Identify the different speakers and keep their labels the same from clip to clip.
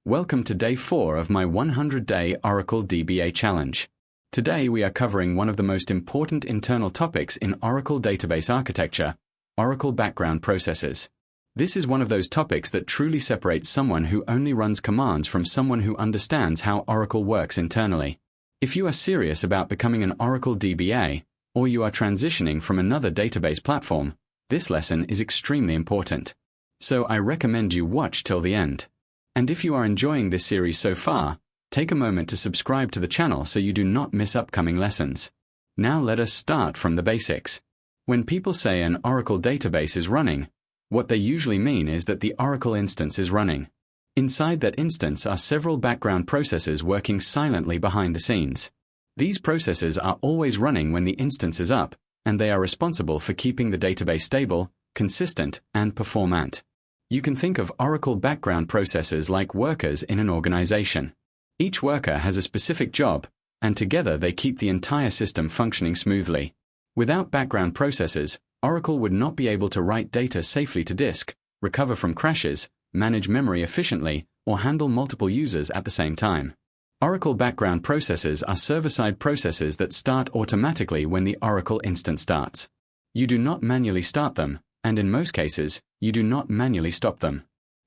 Speaker 1: Welcome to Day 4 of my 100-day Oracle DBA challenge. Today we are covering one of the most important internal topics in Oracle database architecture, Oracle background processes. This is one of those topics that truly separates someone who only runs commands from someone who understands how Oracle works internally. If you are serious about becoming an Oracle DBA, or you are transitioning from another database platform, this lesson is extremely important. So I recommend you watch till the end. And if you are enjoying this series so far, take a moment to subscribe to the channel so you do not miss upcoming lessons. Now let us start from the basics. When people say an Oracle database is running, what they usually mean is that the Oracle instance is running. Inside that instance are several background processes working silently behind the scenes. These processes are always running when the instance is up, and they are responsible for keeping the database stable, consistent, and performant. You can think of Oracle background processes like workers in an organization. Each worker has a specific job, and together they keep the entire system functioning smoothly. Without background processes, Oracle would not be able to write data safely to disk, recover from crashes, manage memory efficiently, or handle multiple users at the same time. Oracle background processes are server-side processes that start automatically when the Oracle instance starts. You do not manually start them, and in most cases, you do not manually stop them.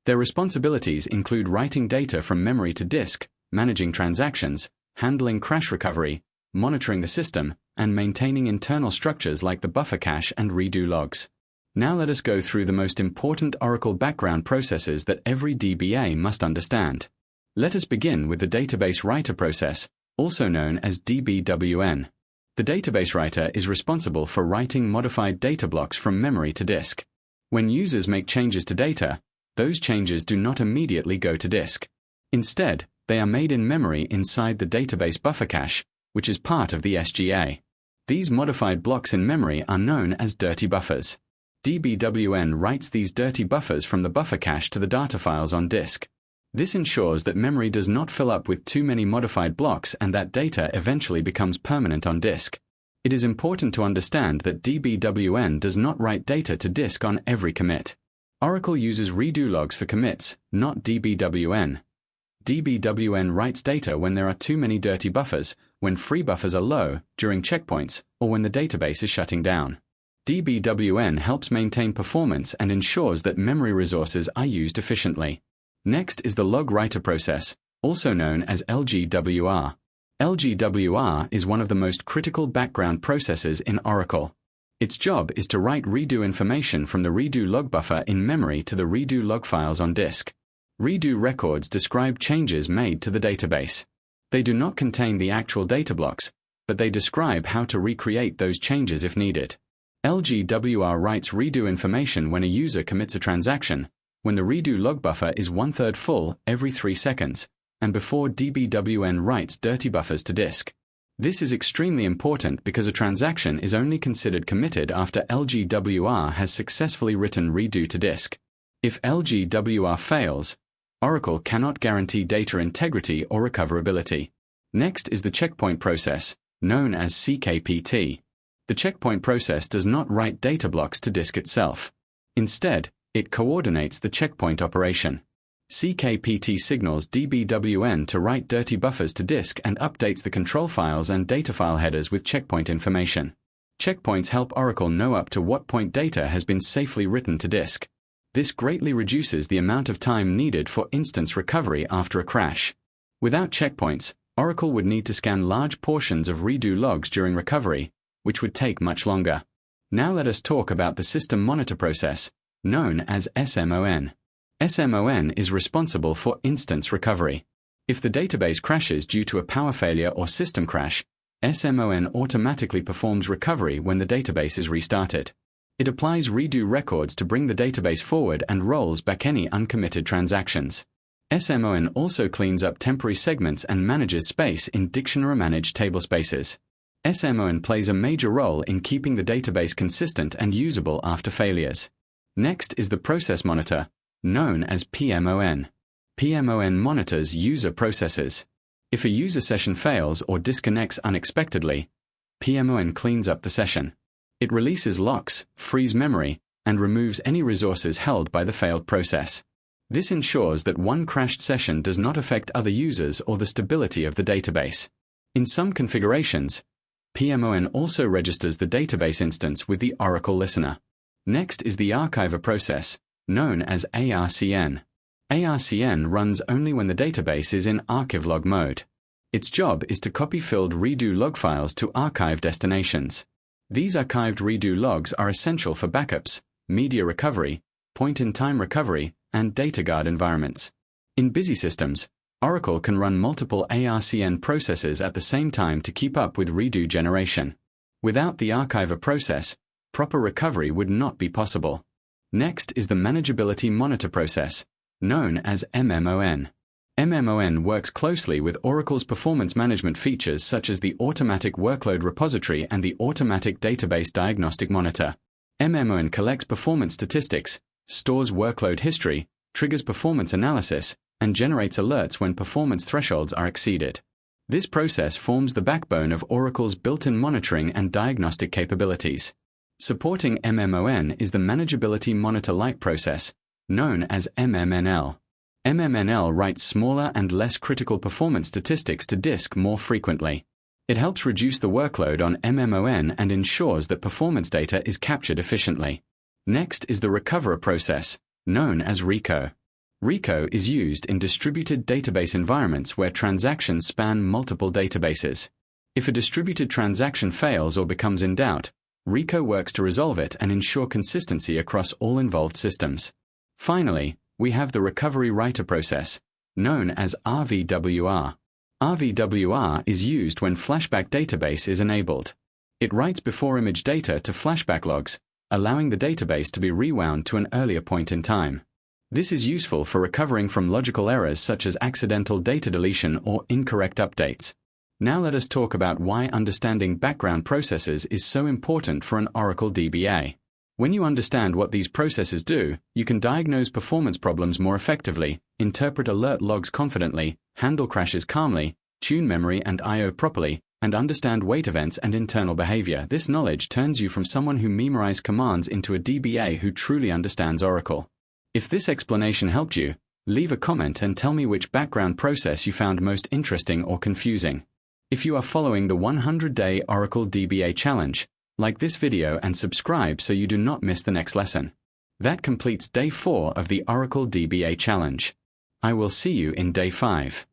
Speaker 1: Their responsibilities include writing data from memory to disk, managing transactions, handling crash recovery, monitoring the system, and maintaining internal structures like the buffer cache and redo logs. Now let us go through the most important Oracle background processes that every DBA must understand. Let us begin with the database writer process, also known as DBWn. The database writer is responsible for writing modified data blocks from memory to disk. When users make changes to data, those changes do not immediately go to disk. Instead, they are made in memory inside the database buffer cache, which is part of the SGA. These modified blocks in memory are known as dirty buffers. DBWn writes these dirty buffers from the buffer cache to the data files on disk. This ensures that memory does not fill up with too many modified blocks and that data eventually becomes permanent on disk. It is important to understand that DBWn does not write data to disk on every commit. Oracle uses redo logs for commits, not DBWn. DBWn writes data when there are too many dirty buffers, when free buffers are low, during checkpoints, or when the database is shutting down. DBWn helps maintain performance and ensures that memory resources are used efficiently. Next is the log writer process, also known as LGWR. LGWR is one of the most critical background processes in Oracle. Its job is to write redo information from the redo log buffer in memory to the redo log files on disk. Redo records describe changes made to the database. They do not contain the actual data blocks, but they describe how to recreate those changes if needed. LGWR writes redo information when a user commits a transaction, when the redo log buffer is 1/3 full every 3 seconds, and before DBWn writes dirty buffers to disk. This is extremely important because a transaction is only considered committed after LGWR has successfully written redo to disk. If LGWR fails, Oracle cannot guarantee data integrity or recoverability. Next is the checkpoint process, known as CKPT. The checkpoint process does not write data blocks to disk itself. Instead, it coordinates the checkpoint operation. CKPT signals DBWn to write dirty buffers to disk and updates the control files and data file headers with checkpoint information. Checkpoints help Oracle know up to what point data has been safely written to disk. This greatly reduces the amount of time needed for instance recovery after a crash. Without checkpoints, Oracle would need to scan large portions of redo logs during recovery, which would take much longer. Now let us talk about the system monitor process, known as SMON. SMON is responsible for instance recovery. If the database crashes due to a power failure or system crash, SMON automatically performs recovery when the database is restarted. It applies redo records to bring the database forward and rolls back any uncommitted transactions. SMON also cleans up temporary segments and manages space in dictionary-managed tablespaces. SMON plays a major role in keeping the database consistent and usable after failures. Next is the process monitor, known as PMON. PMON monitors user processes. If a user session fails or disconnects unexpectedly, PMON cleans up the session. It releases locks, frees memory, and removes any resources held by the failed process. This ensures that one crashed session does not affect other users or the stability of the database. In some configurations, PMON also registers the database instance with the Oracle listener. Next is the archiver process, known as ARCn. ARCn runs only when the database is in archive log mode. Its job is to copy filled redo log files to archive destinations. These archived redo logs are essential for backups, media recovery, point-in-time recovery, and data guard environments. In busy systems, Oracle can run multiple ARCn processes at the same time to keep up with redo generation. Without the archiver process, proper recovery would not be possible. Next is the Manageability Monitor process, known as MMON. MMON works closely with Oracle's performance management features such as the Automatic Workload Repository and the Automatic Database Diagnostic Monitor. MMON collects performance statistics, stores workload history, triggers performance analysis, and generates alerts when performance thresholds are exceeded. This process forms the backbone of Oracle's built-in monitoring and diagnostic capabilities. Supporting MMON is the Manageability Monitor Lite process, known as MMNL. MMNL writes smaller and less critical performance statistics to disk more frequently. It helps reduce the workload on MMON and ensures that performance data is captured efficiently. Next is the recoverer process, known as RECO. RECO is used in distributed database environments where transactions span multiple databases. If a distributed transaction fails or becomes in doubt, RECO works to resolve it and ensure consistency across all involved systems. Finally, we have the recovery writer process, known as RVWR. RVWR is used when flashback database is enabled. It writes before image data to flashback logs, allowing the database to be rewound to an earlier point in time. This is useful for recovering from logical errors such as accidental data deletion or incorrect updates. Now let us talk about why understanding background processes is so important for an Oracle DBA. When you understand what these processes do, you can diagnose performance problems more effectively, interpret alert logs confidently, handle crashes calmly, tune memory and I/O properly, and understand wait events and internal behavior. This knowledge turns you from someone who memorized commands into a DBA who truly understands Oracle. If this explanation helped you, leave a comment and tell me which background process you found most interesting or confusing. If you are following the 100-day Oracle DBA challenge, like this video and subscribe so you do not miss the next lesson. That completes day 4 of the Oracle DBA challenge. I will see you in day 5.